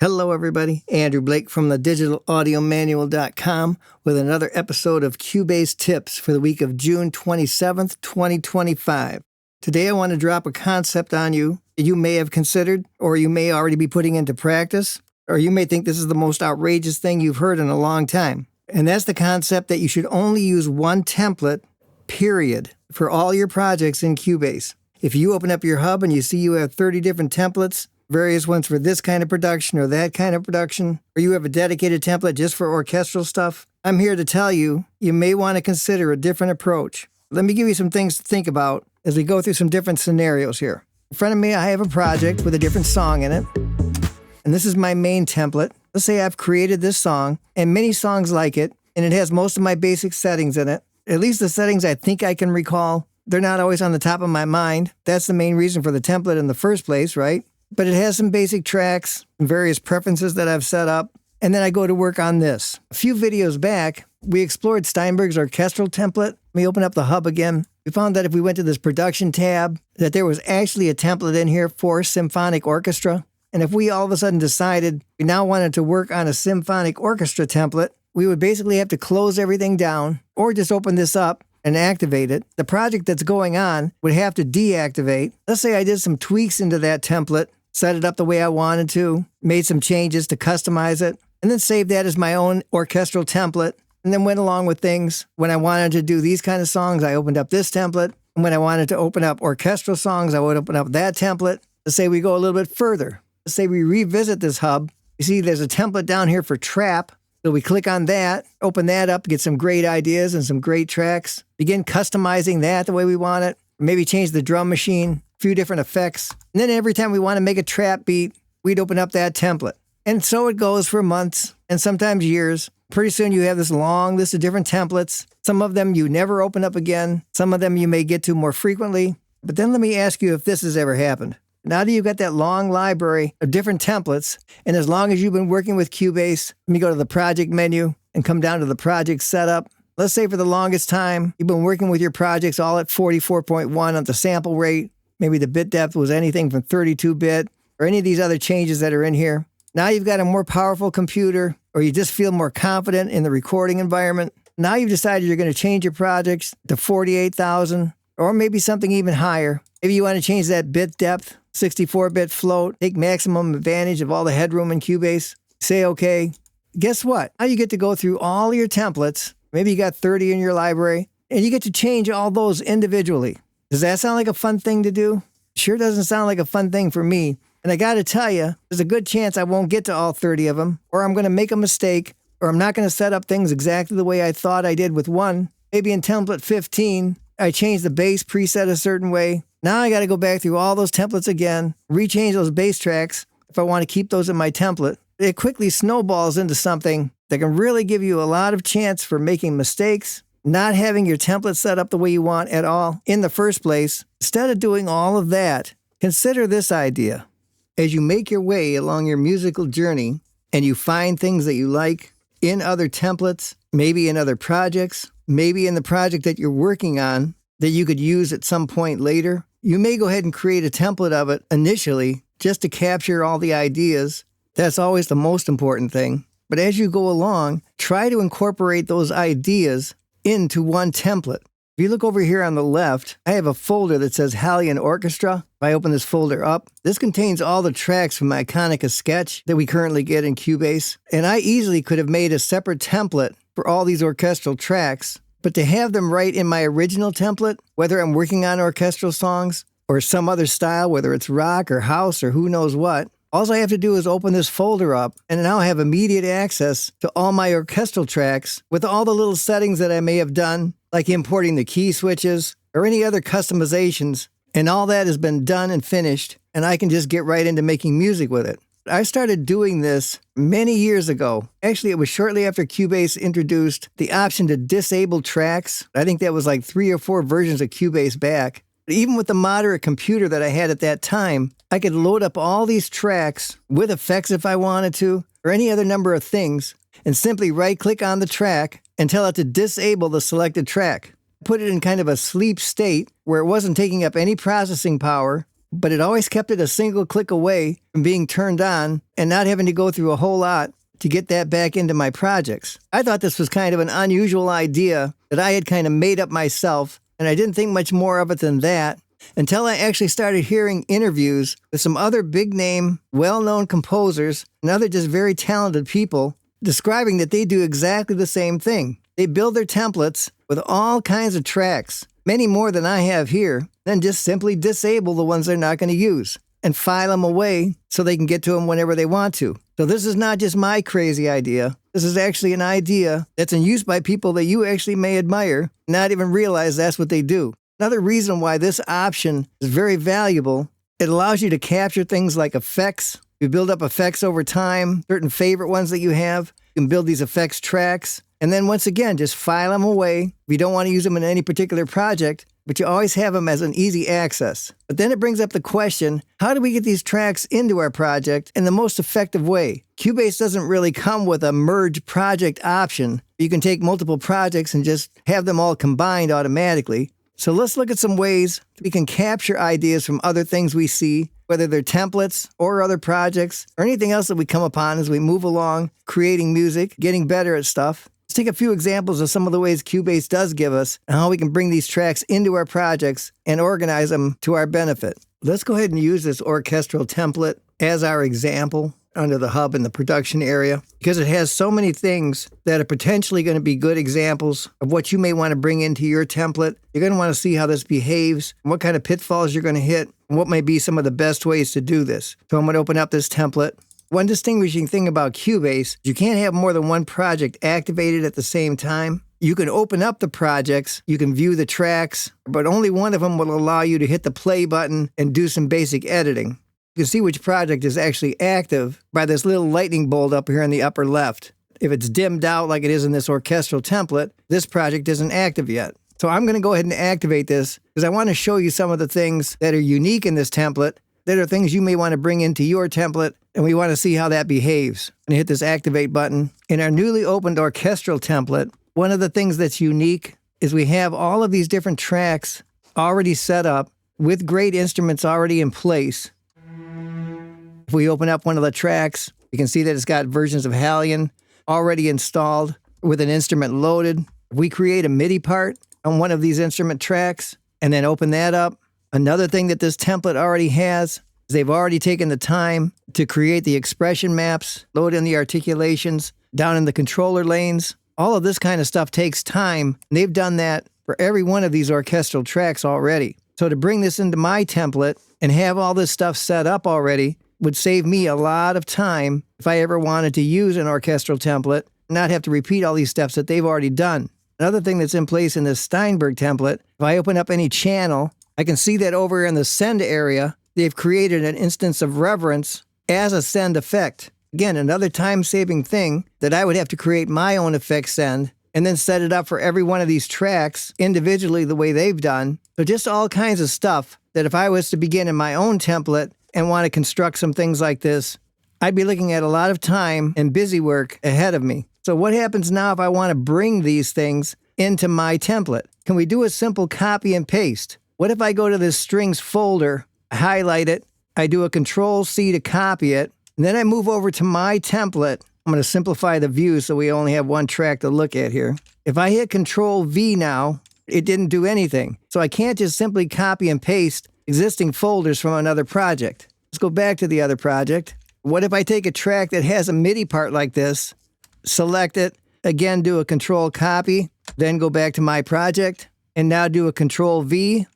Hello, everybody. Andrew Blake from the digitalaudiomanual.com with another episode of Cubase Tips for the week of June 27th, 2025. Today, I want to drop a concept on you that you may have considered, or you may already be putting into practice, or you may think this is the most outrageous thing you've heard in a long time. And that's the concept that you should only use one template, period, for all your projects in Cubase. If you open up your hub and you see you have 30 different templates, various ones for this kind of production or that kind of production, or you have a dedicated template just for orchestral stuff, I'm here to tell you, you may want to consider a different approach. Let me give you some things to think about as we go through some different scenarios here. In front of me, I have a project with a different song in it, and this is my main template. Let's say I've created this song and many songs like it, and it has most of my basic settings in it, at least the settings I think I can recall. They're not always on the top of my mind. That's the main reason for the template in the first place, right? But it has some basic tracks and various preferences that I've set up. And then I go to work on this. A few videos back, we explored Steinberg's orchestral template. Let me open up the hub again. We found that if we went to this production tab, that there was actually a template in here for symphonic orchestra. And if we all of a sudden decided we now wanted to work on a symphonic orchestra template, we would basically have to close everything down or just open this up and activate it. The project that's going on would have to deactivate. Let's say I did some tweaks into that template, set it up the way I wanted to, made some changes to customize it, and then saved that as my own orchestral template, and then went along with things. When I wanted to do these kind of songs, I opened up this template. And when I wanted to open up orchestral songs, I would open up that template. Let's say we go a little bit further. Let's say we revisit this hub. You see there's a template down here for trap. So we click on that, open that up, get some great ideas and some great tracks, begin customizing that the way we want it, maybe change the drum machine, a few different effects. And then every time we want to make a trap beat, we'd open up that template. And so it goes for months and sometimes years. Pretty soon you have this long list of different templates. Some of them you never open up again. Some of them you may get to more frequently. But then let me ask you if this has ever happened. Now that you've got that long library of different templates, and as long as you've been working with Cubase, let me go to the project menu and come down to the project setup. Let's say for the longest time, you've been working with your projects all at 44.1 on the sample rate. Maybe the bit depth was anything from 32-bit or any of these other changes that are in here. Now you've got a more powerful computer, or you just feel more confident in the recording environment. Now you've decided you're going to change your projects to 48,000 or maybe something even higher. Maybe you want to change that bit depth, 64-bit float, take maximum advantage of all the headroom in Cubase. Say okay. Guess what? Now you get to go through all your templates. Maybe you got 30 in your library, and you get to change all those individually. Does that sound like a fun thing to do? Sure doesn't sound like a fun thing for me. And I got to tell you, there's a good chance I won't get to all 30 of them, or I'm going to make a mistake, or I'm not going to set up things exactly the way I thought I did with one. Maybe in template 15, I changed the bass preset a certain way. Now I got to go back through all those templates again, rechange those bass tracks if I want to keep those in my template. It quickly snowballs into something that can really give you a lot of chance for making mistakes, not having your template set up the way you want at all in the first place. Instead of doing all of that, consider this idea. As you make your way along your musical journey and you find things that you like in other templates, maybe in other projects, maybe in the project that you're working on that you could use at some point later, you may go ahead and create a template of it initially just to capture all the ideas. That's always the most important thing. But as you go along, try to incorporate those ideas into one template. If you look over here on the left, I have a folder that says Hallian Orchestra. If I open this folder up, this contains all the tracks from my Iconica sketch that we currently get in Cubase. And I easily could have made a separate template for all these orchestral tracks. But to have them right in my original template, whether I'm working on orchestral songs or some other style, whether it's rock or house or who knows what, all I have to do is open this folder up and now I have immediate access to all my orchestral tracks with all the little settings that I may have done, like importing the key switches or any other customizations. And all that has been done and finished, and I can just get right into making music with it. I started doing this many years ago. Actually, it was shortly after Cubase introduced the option to disable tracks. I think that was like 3 or 4 versions of Cubase back. But even with the moderate computer that I had at that time, I could load up all these tracks with effects if I wanted to, or any other number of things, and simply right-click on the track and tell it to disable the selected track. Put it in kind of a sleep state where it wasn't taking up any processing power, but it always kept it a single click away from being turned on and not having to go through a whole lot to get that back into my projects. I thought this was kind of an unusual idea that I had kind of made up myself, and I didn't think much more of it than that until I actually started hearing interviews with some other big-name, well-known composers and other just very talented people describing that they do exactly the same thing. They build their templates with all kinds of tracks, many more than I have here, then just simply disable the ones they're not going to use and file them away so they can get to them whenever they want to. So this is not just my crazy idea. This is actually an idea that's in use by people that you actually may admire, not even realize that's what they do. Another reason why this option is very valuable, it allows you to capture things like effects. You build up effects over time, certain favorite ones that you have. You can build these effects tracks. And then once again, just file them away. If you don't want to use them in any particular project, but you always have them as an easy access. But then it brings up the question, how do we get these tracks into our project in the most effective way? Cubase doesn't really come with a merge project option. You can take multiple projects and just have them all combined automatically. So let's look at some ways we can capture ideas from other things we see, whether they're templates or other projects or anything else that we come upon as we move along, creating music, getting better at stuff. Let's take a few examples of some of the ways Cubase does give us and how we can bring these tracks into our projects and organize them to our benefit. Let's go ahead and use this orchestral template as our example under the hub in the production area because it has so many things that are potentially going to be good examples of what you may want to bring into your template. You're going to want to see how this behaves, and what kind of pitfalls you're going to hit, and what may be some of the best ways to do this. So I'm going to open up this template. One distinguishing thing about Cubase is you can't have more than one project activated at the same time. You can open up the projects, you can view the tracks, but only one of them will allow you to hit the play button and do some basic editing. You can see which project is actually active by this little lightning bolt up here in the upper left. If it's dimmed out like it is in this orchestral template, this project isn't active yet. So I'm going to go ahead and activate this because I want to show you some of the things that are unique in this template, that are things you may want to bring into your template, and we want to see how that behaves. I'm going to hit this activate button. In our newly opened orchestral template, one of the things that's unique is we have all of these different tracks already set up with great instruments already in place. If we open up one of the tracks, you can see that it's got versions of Halion already installed with an instrument loaded. If we create a MIDI part on one of these instrument tracks and then open that up, another thing that this template already has is they've already taken the time to create the expression maps, load in the articulations, down in the controller lanes. All of this kind of stuff takes time, and they've done that for every one of these orchestral tracks already. So to bring this into my template and have all this stuff set up already would save me a lot of time if I ever wanted to use an orchestral template and not have to repeat all these steps that they've already done. Another thing that's in place in this Steinberg template, if I open up any channel, I can see that over in the send area, they've created an instance of reverence as a send effect. Again, another time-saving thing that I would have to create my own effect send and then set it up for every one of these tracks individually the way they've done. So just all kinds of stuff that if I was to begin in my own template and want to construct some things like this, I'd be looking at a lot of time and busy work ahead of me. So what happens now if I want to bring these things into my template? Can we do a simple copy and paste? What if I go to this strings folder, highlight it, I do a Control-C to copy it, and then I move over to my template. I'm going to simplify the view so we only have one track to look at here. If I hit Control-V now, it didn't do anything. So I can't just simply copy and paste existing folders from another project. Let's go back to the other project. What if I take a track that has a MIDI part like this, select it, again do a Control copy, then go back to my project, and now do a Control V.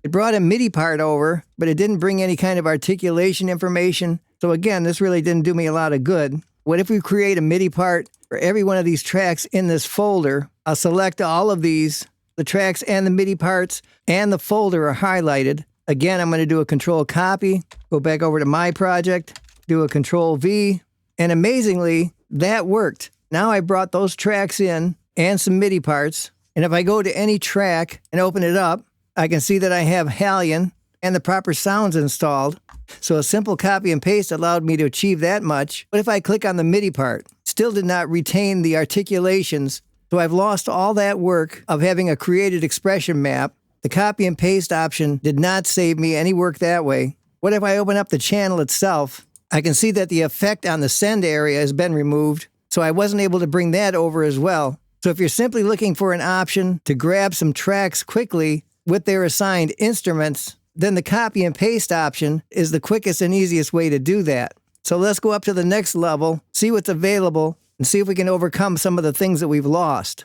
It brought a MIDI part over, but it didn't bring any kind of articulation information. So again, this really didn't do me a lot of good. What if we create a MIDI part for every one of these tracks in this folder? I'll select all of these. The tracks and the MIDI parts and the folder are highlighted. Again, I'm going to do a Control copy, go back over to my project, do a Control V, and amazingly, that worked. Now I brought those tracks in and some MIDI parts, and if I go to any track and open it up, I can see that I have Halion and the proper sounds installed. So a simple copy and paste allowed me to achieve that much. But if I click on the MIDI part, still did not retain the articulations. So I've lost all that work of having a created expression map The copy and paste option did not save me any work that way. What if I open up the channel itself? I can see that the effect on the send area has been removed, so I wasn't able to bring that over as well. So if you're simply looking for an option to grab some tracks quickly with their assigned instruments, then the copy and paste option is the quickest and easiest way to do that. So let's go up to the next level, see what's available, and see if we can overcome some of the things that we've lost.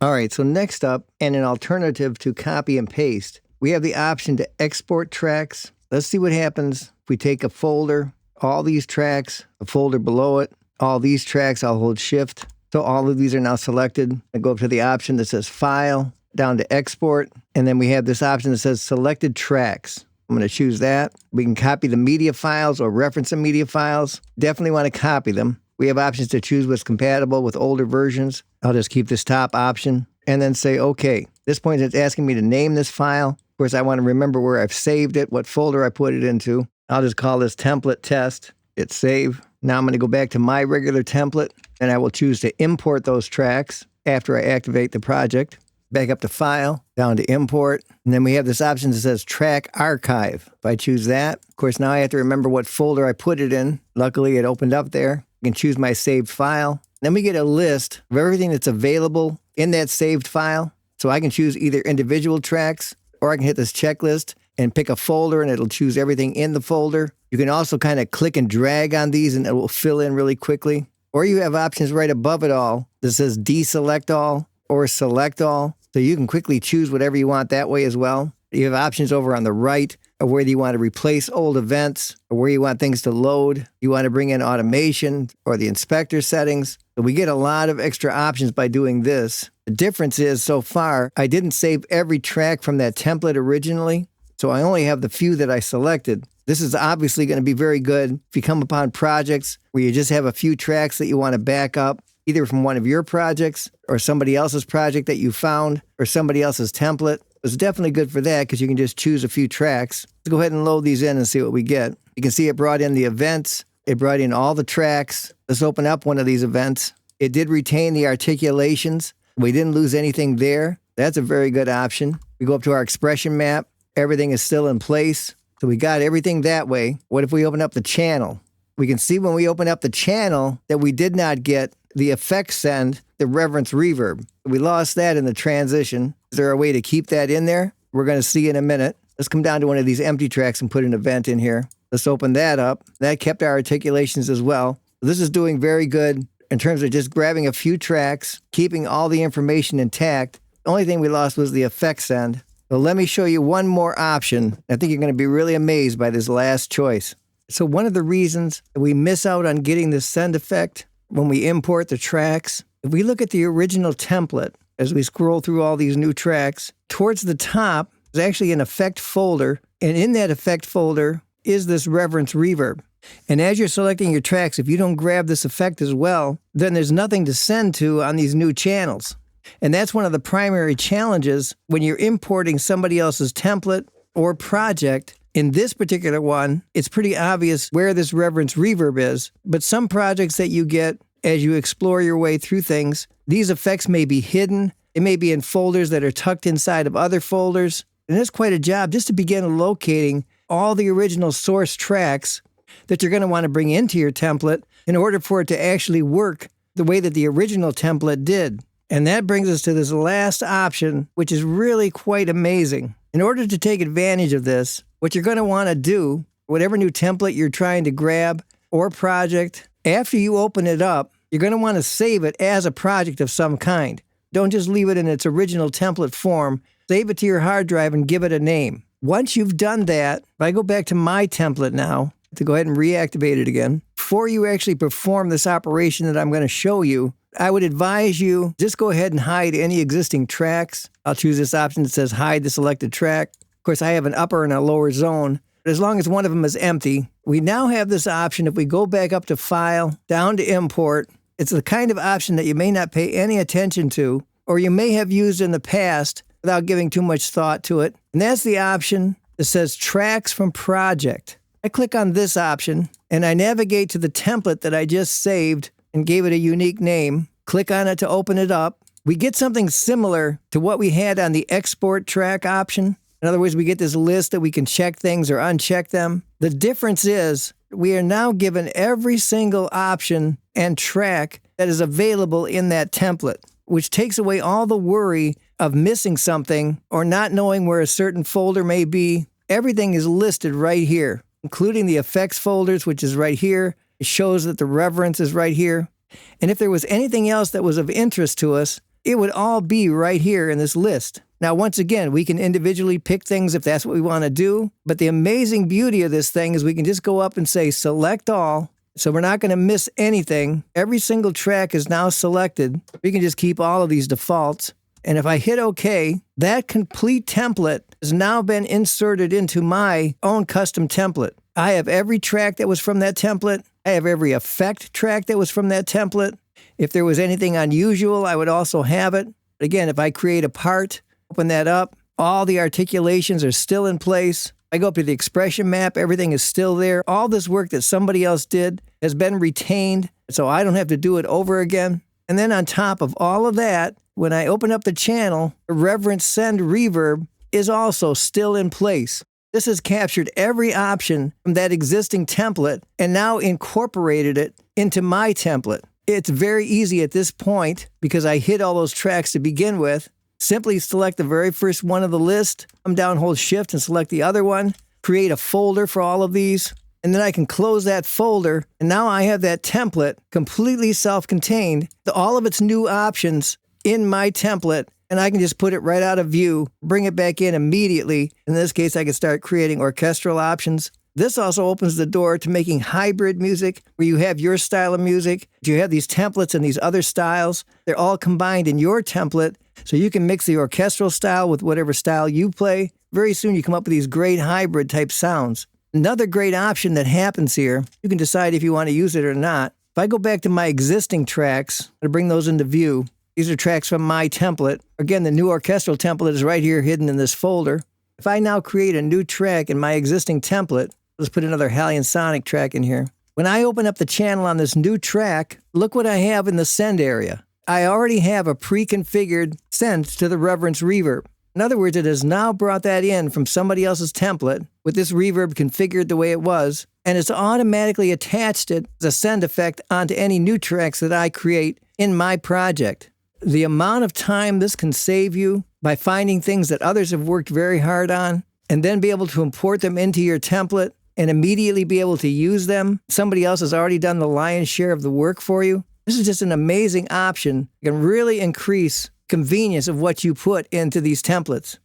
All right, so next up, and an alternative to copy and paste, we have the option to export tracks. Let's see what happens if we take a folder, all these tracks, a folder below it, all these tracks, I'll hold Shift. So all of these are now selected. I go up to the option that says File, down to Export, and then we have this option that says Selected Tracks. I'm going to choose that. We can copy the media files or reference the media files. Definitely want to copy them. We have options to choose what's compatible with older versions. I'll just keep this top option and then say OK. At this point, it's asking me to name this file. Of course, I want to remember where I've saved it, what folder I put it into. I'll just call this template test. Hit save. Now I'm going to go back to my regular template, and I will choose to import those tracks after I activate the project. Back up to File, down to Import, and then we have this option that says Track Archive. If I choose that, of course, now I have to remember what folder I put it in. Luckily, it opened up there. I can choose my saved file. Then we get a list of everything that's available in that saved file. So I can choose either individual tracks, or I can hit this checklist and pick a folder, and it'll choose everything in the folder. You can also kind of click and drag on these, and it will fill in really quickly. Or you have options right above it all that says Deselect All or Select All. So you can quickly choose whatever you want that way as well. You have options over on the right of whether you want to replace old events or where you want things to load. You want to bring in automation or the inspector settings. So we get a lot of extra options by doing this. The difference is, so far, I didn't save every track from that template originally, so I only have the few that I selected. This is obviously going to be very good if you come upon projects where you just have a few tracks that you want to back up, either from one of your projects or somebody else's project that you found or somebody else's template. It's definitely good for that because you can just choose a few tracks. Let's go ahead and load these in and see what we get. You can see it brought in the events. It brought in all the tracks. Let's open up one of these events. It did retain the articulations. We didn't lose anything there. That's a very good option. We go up to our expression map. Everything is still in place. So we got everything that way. What if we open up the channel? We can see when we open up the channel that we did not get the effect send, the reference reverb. We lost that in the transition. Is there a way to keep that in there? We're going to see in a minute. Let's come down to one of these empty tracks and put an event in here. Let's open that up. That kept our articulations as well. This is doing very good in terms of just grabbing a few tracks, keeping all the information intact. The only thing we lost was the effect send. So let me show you one more option. I think you're going to be really amazed by this last choice. So one of the reasons that we miss out on getting the send effect when we import the tracks, if we look at the original template, as we scroll through all these new tracks, towards the top is actually an effect folder, and in that effect folder is this reference reverb. And as you're selecting your tracks, if you don't grab this effect as well, then there's nothing to send to on these new channels. And that's one of the primary challenges when you're importing somebody else's template or project. In this particular one, it's pretty obvious where this reference reverb is, but some projects that you get as you explore your way through things, these effects may be hidden. It may be in folders that are tucked inside of other folders. And it's quite a job just to begin locating all the original source tracks that you're going to want to bring into your template in order for it to actually work the way that the original template did. And that brings us to this last option, which is really quite amazing. In order to take advantage of this, what you're going to want to do, whatever new template you're trying to grab or project, after you open it up, you're going to want to save it as a project of some kind. Don't just leave it in its original template form. Save it to your hard drive and give it a name. Once you've done that, if I go back to my template now, to go ahead and reactivate it again, before you actually perform this operation that I'm going to show you, I would advise you just go ahead and hide any existing tracks. I'll choose this option that says hide the selected track. Of course, I have an upper and a lower zone, but as long as one of them is empty, we now have this option. If we go back up to File, down to Import, it's the kind of option that you may not pay any attention to, or you may have used in the past without giving too much thought to it. And that's the option that says Tracks from Project. I click on this option, and I navigate to the template that I just saved and gave it a unique name. Click on it to open it up. We get something similar to what we had on the export track option. In other words, we get this list that we can check things or uncheck them. The difference is we are now given every single option and track that is available in that template, which takes away all the worry of missing something or not knowing where a certain folder may be. Everything is listed right here, including the effects folders, which is right here. It shows that the reference is right here. And if there was anything else that was of interest to us, it would all be right here in this list. Now, once again, we can individually pick things if that's what we want to do. But the amazing beauty of this thing is we can just go up and say select all. So we're not going to miss anything. Every single track is now selected. We can just keep all of these defaults. And if I hit OK, that complete template has now been inserted into my own custom template. I have every track that was from that template. I have every effect track that was from that template. If there was anything unusual, I would also have it. Again, if I create a part, open that up, all the articulations are still in place. I go up to the expression map, everything is still there. All this work that somebody else did has been retained, so I don't have to do it over again. And then on top of all of that, when I open up the channel, the reference send reverb is also still in place. This has captured every option from that existing template and now incorporated it into my template. It's very easy at this point because I hit all those tracks to begin with. Simply select the very first one of the list, come down, hold shift and select the other one, create a folder for all of these, and then I can close that folder. And now I have that template completely self-contained, all of its new options in my template, and I can just put it right out of view, bring it back in immediately. In this case, I can start creating orchestral options. This also opens the door to making hybrid music, where you have your style of music, you have these templates and these other styles. They're all combined in your template, so you can mix the orchestral style with whatever style you play. Very soon you come up with these great hybrid type sounds. Another great option that happens here, you can decide if you want to use it or not. If I go back to my existing tracks, to bring those into view, these are tracks from my template. Again, the new orchestral template is right here hidden in this folder. If I now create a new track in my existing template, let's put another Hallian Sonic track in here. When I open up the channel on this new track, look what I have in the send area. I already have a pre-configured send to the reference reverb. In other words, it has now brought that in from somebody else's template with this reverb configured the way it was, and it's automatically attached it as a send effect onto any new tracks that I create in my project. The amount of time this can save you by finding things that others have worked very hard on and then be able to import them into your template and immediately be able to use them. Somebody else has already done the lion's share of the work for you. This is just an amazing option. It can really increase convenience of what you put into these templates.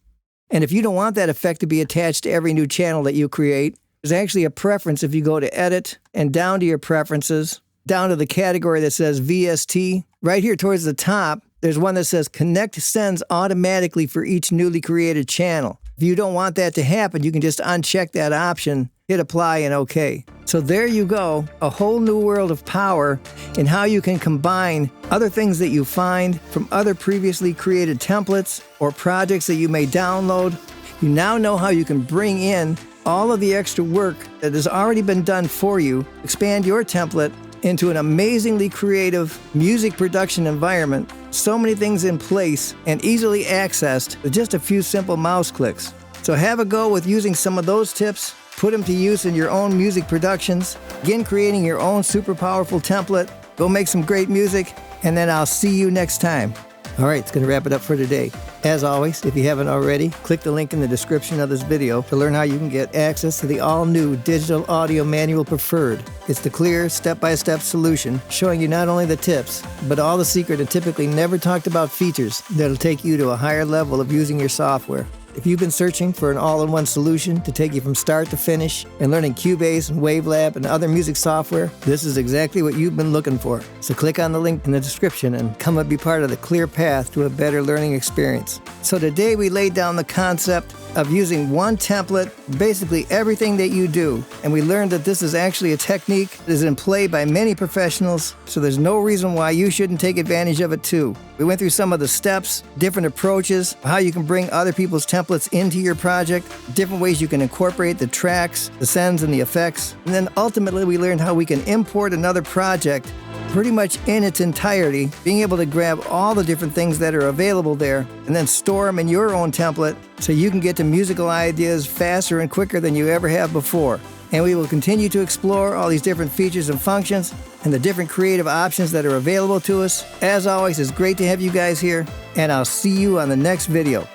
And if you don't want that effect to be attached to every new channel that you create, there's actually a preference if you go to Edit and down to your Preferences, down to the category that says VST. Right here towards the top, there's one that says Connect Sends automatically for each newly created channel. If you don't want that to happen, you can just uncheck that option, hit apply and OK. So there you go, a whole new world of power in how you can combine other things that you find from other previously created templates or projects that you may download. You now know how you can bring in all of the extra work that has already been done for you, expand your template into an amazingly creative music production environment. So many things in place and easily accessed with just a few simple mouse clicks. So have a go with using some of those tips, put them to use in your own music productions, begin creating your own super powerful template, go make some great music, and then I'll see you next time. All right, it's going to wrap it up for today. As always, if you haven't already, click the link in the description of this video to learn how you can get access to the all-new Digital Audio Manual Preferred. It's the clear, step-by-step solution showing you not only the tips, but all the secret and typically never talked about features that'll take you to a higher level of using your software. If you've been searching for an all-in-one solution to take you from start to finish and learning Cubase and Wavelab and other music software, this is exactly what you've been looking for. So click on the link in the description and come and be part of the clear path to a better learning experience. So today we laid down the concept of using one template, basically everything that you do. And we learned that this is actually a technique that is in play by many professionals, so there's no reason why you shouldn't take advantage of it too. We went through some of the steps, different approaches, how you can bring other people's templates into your project, different ways you can incorporate the tracks, the sends, and the effects. And then ultimately we learned how we can import another project pretty much in its entirety, being able to grab all the different things that are available there and then store them in your own template so you can get to musical ideas faster and quicker than you ever have before. And we will continue to explore all these different features and functions and the different creative options that are available to us. As always, it's great to have you guys here, and I'll see you on the next video.